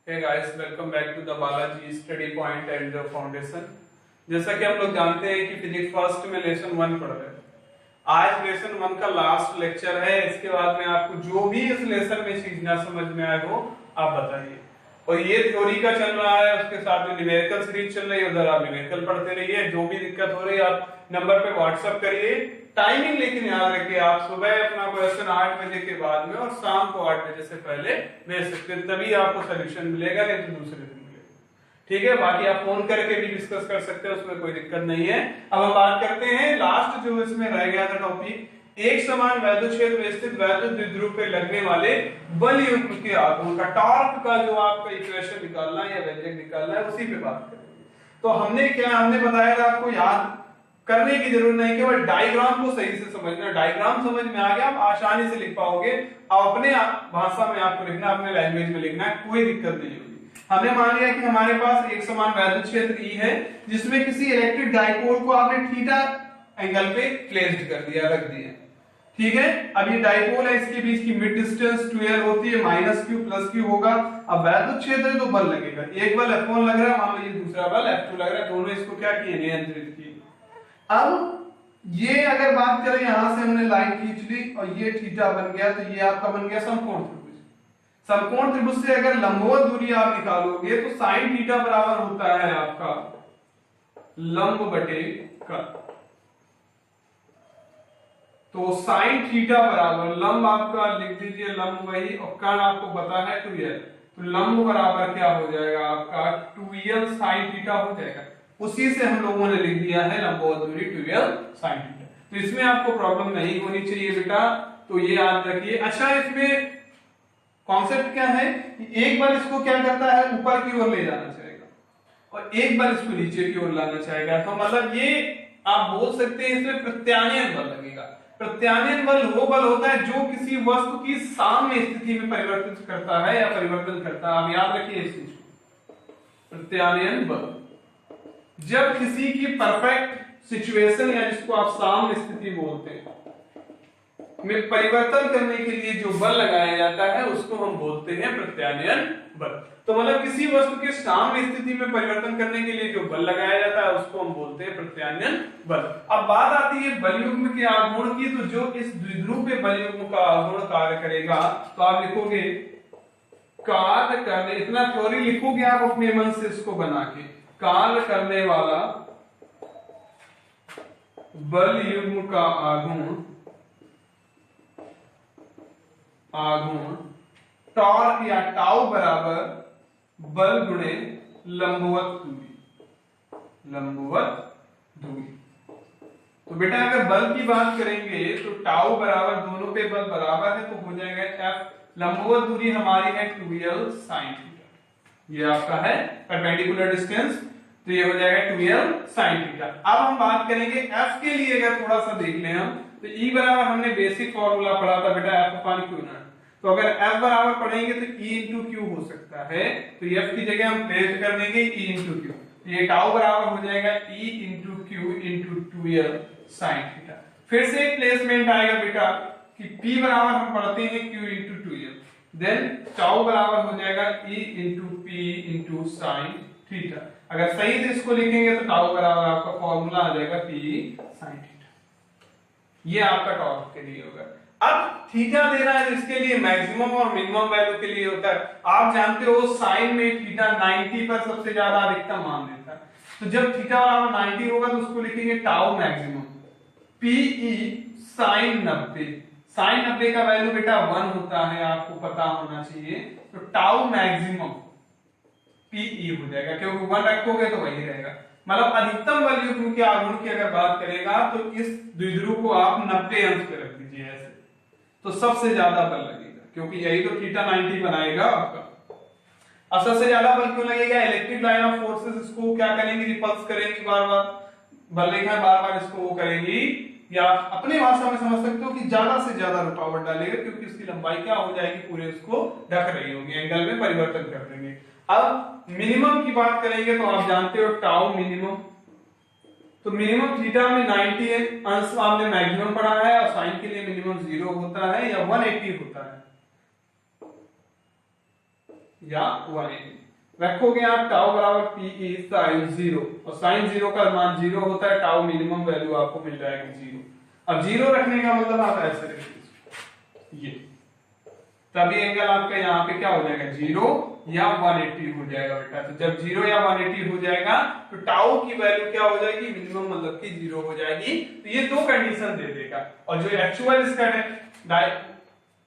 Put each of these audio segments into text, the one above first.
Hey guys, welcome back to the Balaji Study Point and the Foundation। जैसा कि हम लोग जानते हैं कि फिजिक्स फर्स्ट में लेसन 1 पढ़ रहे हैं। आज लेसन 1 का लास्ट लेक्चर है। इसके बाद में आपको जो भी इस लेसन में चीज ना समझ में आए हो आप बताइए। और ये थ्योरी का चल रहा है, उसके साथ में न्यूमेरिकल सीरीज चल रही है, उधर आप न्यूमेरिकल पढ़ते रहिए। जो भी दिक्कत हो रही है आप नंबर पे व्हाट्सएप करिए। टाइमिंग लेकिन याद रखिए, आप सुबह अपना क्वेश्चन 8 बजे के बाद में और शाम को 8 बजे से पहले भेज सकते हैं, तभी आपको सोल्यूशन मिलेगा, नहीं तो दूसरे दिन मिलेगा। ठीक है, बाकी आप फोन करके भी डिस्कस कर सकते हैं, उसमें कोई दिक्कत नहीं है। अब हम बात करते हैं लास्ट जो इसमें रह गया था टॉपिक, एक समान वैद्युत क्षेत्र में स्थित वैद्युत द्विध्रुव पे लगने वाले बल युग्म के आघूर्ण का टॉर्क का जो आपका इक्वेशन निकालना है या व्यंजक निकालना है, उसी पे बात करेंगे। तो हमने बताया था, आपको याद करने की जरूरत नहीं, केवल डायग्राम को सही से समझना। डायग्राम समझ में आ गया, आप आसानी से लिख पाओगे। अब अपने भाषा में आपको लिखना, अपने लैंग्वेज में लिखना है, कोई दिक्कत नहीं होगी। हमने मान लिया कि हमारे पास एक समान वैद्युत क्षेत्र ई है, जिसमें किसी इलेक्ट्रिक डाइपोल को आपने थीटा एंगल पे प्लेस्ड कर दिया, रख दिया। ठीक है, अब ये डाइपोल है, इसके बीच की मिड डिस्टेंस 12 होती है, -q + q होगा। अब वैद्युत क्षेत्र है तो बल लगेगा, एक बल F1 लग रहा है, मान लीजिए दूसरा बल F2 लग रहा है, दोनों इसको क्या किए, नियंत्रित किए। अब ये अगर बात करें, यहां से हमने लाइन खींच ली और ये थीटा बन गया, तो ये आपका बन गया समकोण त्रिभुज। समकोण त्रिभुज से अगर लंबवत दूरी आप निकालोगे तो sin थीटा बराबर होता है आपका लंब बटे कर्ण। तो sin थीटा बराबर लंब आपका लिख दीजिए, लंब वही, और कर्ण आपको पता है 2l, तो लंब बराबर क्या हो जाएगा आपका 2l sin थीटा हो जाएगा। उसी से हम लोगों ने लिख दिया है लंबवत दूरी 2l sin थीटा। तो इसमें आपको प्रॉब्लम नहीं होनी चाहिए बेटा, तो ये याद रखिए। अच्छा, इसमें कॉन्सेप्ट क्या है कि एक बल इसको क्या करता है, ऊपर की ओर ले जाना चाहेगा, और एक बल इसको नीचे की ओर लाना चाहेगा। तो मतलब ये आप बोल सकते हैं इसमें प्रत्यानयन बल लगेगा। प्रत्यानयन बल वो बल होता है जो किसी वस्तु की साम्य स्थिति में परिवर्तित करता है या परिवर्तन करता है। आप याद रखिए इस चीज को, प्रत्यानयन बल जब किसी की परफेक्ट सिचुएशन या जिसको आप साम्य स्थिति बोलते हैं में परिवर्तन करने के लिए जो बल लगाया जाता है उसको हम बोलते हैं प्रत्यानयन बल। तो मतलब किसी वस्तु के साम्य स्थिति में परिवर्तन करने के लिए जो बल लगाया जाता है उसको हम बोलते हैं प्रत्यानयन बल। अब बात आती है बल युग्म के आघूर्ण की, तो जो इस द्विध्रुव पे बल युग्म का आघूर्ण कार्य करेगा, तो आप लिखोगे कार्य करने, इतना थ्योरी लिखोगे आप अपने मन से इसको बना के, कार्य करने वाला बल युग्म का आघूर्ण टॉर्क या टाउ बराबर बल गुणे लंबवत दूरी। तो बेटा अगर बल की बात करेंगे तो टाउ बराबर, दोनों पे बल बराबर है, तो हो जाएगा F। लंबवत दूरी हमारी है 2l sin थीटा, ये आपका है परपेंडिकुलर डिस्टेंस, तो ये हो जाएगा 2l sin थीटा। अब हम बात करेंगे F के लिए, अगर थोड़ा सा देख लें हम, तो E बराबर हमने बेसिक फॉर्मूला पढ़ा था बेटा F/Q0। तो अगर F बराबर पढ़ेंगे तो E × Q हो सकता है, तो F की जगह हम प्लेस कर देंगे E × Q, तो ये टाउ बराबर हो जाएगा E × Q × 2l sin theta. फिर से एक प्लेसमेंट आएगा बेटा कि P बराबर हम पढ़ते हैं Q × 2l, देन टाउ बराबर हो जाएगा E × P × sin थीटा। अगर सही से इसको लिखेंगे तो टाउ बराबर आपका फॉर्मूला आ जाएगा P sin थीटा। ये आपका टॉर्क के लिए होगा। अब थीटा देना है, इसके लिए मैक्सिमम और मिनिमम वैल्यू के लिए होता है। आप जानते हो साइन में थीटा 90 पर सबसे ज्यादा अधिकतम मान देता है, तो जब थीटा बराबर 90 होगा तो उसको लिखेंगे tau maximum, PE sin 90। sin 90 का वैल्यू बेटा 1 होता है, आपको पता होना चाहिए। तो टाउ मैक्सिमम PE हो जाएगा, क्योंकि 1 रखोगे तो वही रहेगा। मतलब अधिकतम बल युग्म के आघूर्ण की अगर बात करेगा तो इस द्विध्रुव को आप 90 अंश पे रख दीजिए ऐसे, तो सबसे ज्यादा बल लगेगा, क्योंकि यही तो थीटा 90 बनाएगा आपका। अब सबसे ज्यादा बल क्यों लगेगा, इलेक्ट्रिक लाइन ऑफ फोर्सेस इसको क्या करेंगे, रिपल्स करेंगे, बार बार बल लेगा, बार बार इसको वो करेंगी, या अपने भाषा में समझ सकते हो कि ज्यादा से ज्यादा रुकावट डालेगा, क्योंकि उसकी लंबाई क्या हो जाएगी, पूरे उसको ढक रही होगी, एंगल में परिवर्तन कर देंगे। अब मिनिमम की बात करेंगे तो आप जानते हो टाउ मिनिमम, तो मिनिमम थीटा में 90 अंश आपने मैक्सिमम पढ़ा है, और साइन के लिए मिनिमम 0 होता है या 180 होता है। या 180। रखोगे आप टाउ बराबर पी ई साइन 0, और साइन 0 का मान 0 होता है, टाउ मिनिमम वैल्यू आपको मिल जाएगी 0। अब 0 रखने का मतलब आप ऐसे रखिए ये, तभी एंगल आपका यहाँ पे क्या हो जाएगा 0 या 180 हो जाएगा बेटा। तो जब 0 या 180 हो जाएगा तो टाउ की वैल्यू क्या हो जाएगी, मिनिमम मतलब कि 0 हो जाएगी। तो ये दो कंडीशन दे देगा, और जो एक्चुअल इसका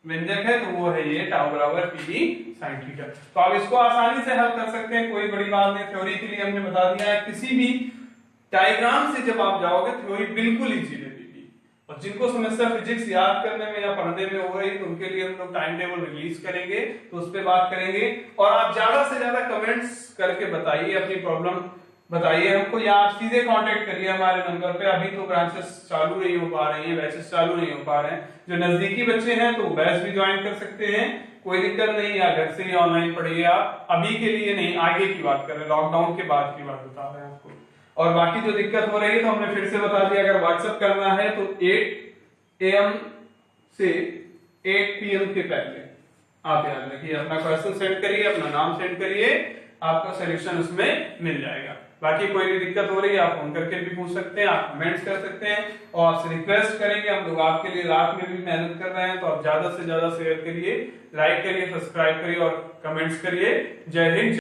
व्यंजक है तो वो है ये टाउ बराबर पी साइन थीटा। तो आप इसको आसानी से हल कर सकते हैं, कोई बड़ी बात नहीं। थ्योरी के लिए हमने बता दिया है, किसी भी डायग्राम से जब आप जाओगे थ्योरी बिल्कुल इजी लगेगी। और जिनको समस्या फिजिक्स याद करने में या पढ़ने में हो रही तो उनके लिए हम लोग टाइम टेबल रिलीज करेंगे, तो उस पर बात करेंगे। और आप ज्यादा से ज्यादा कमेंट्स करके बताइए, अपनी प्रॉब्लम बताइए हमको, या आप सीधे कांटेक्ट करिए हमारे नंबर पे। अभी तो ब्रांचेस चालू नहीं हो पा रही हैं, बैचेस चालू नहीं हो पा रहे हैं। जो नजदीकी बच्चे हैं तो बैच भी ज्वाइन कर सकते हैं, कोई दिक्कत नहीं, या घर से ही ऑनलाइन पढ़िए आप। अभी के लिए नहीं, आगे की बात कर रहे हैं, लॉकडाउन के बाद की बात बता रहे हैं आपको। और बाकी जो दिक्कत हो रही है तो हमने फिर से बता दिया, अगर व्हाट्सएप करना है तो 8 AM से 8 PM के पहले आप याद रखिए, अपना क्वेश्चन सेंड करिए, अपना नाम सेंड करिए, आपका सोल्यूशन उसमें मिल जाएगा। बाकी कोई भी दिक्कत हो रही है आप फोन करके भी पूछ सकते हैं, आप कमेंट्स कर सकते हैं, और आपसे रिक्वेस्ट करेंगे, हम लोग आपके लिए रात में भी मेहनत कर रहे हैं, तो आप ज्यादा से ज्यादा शेयर करिए, लाइक करिए, सब्सक्राइब करिए और कमेंट्स करिए। जय हिंद।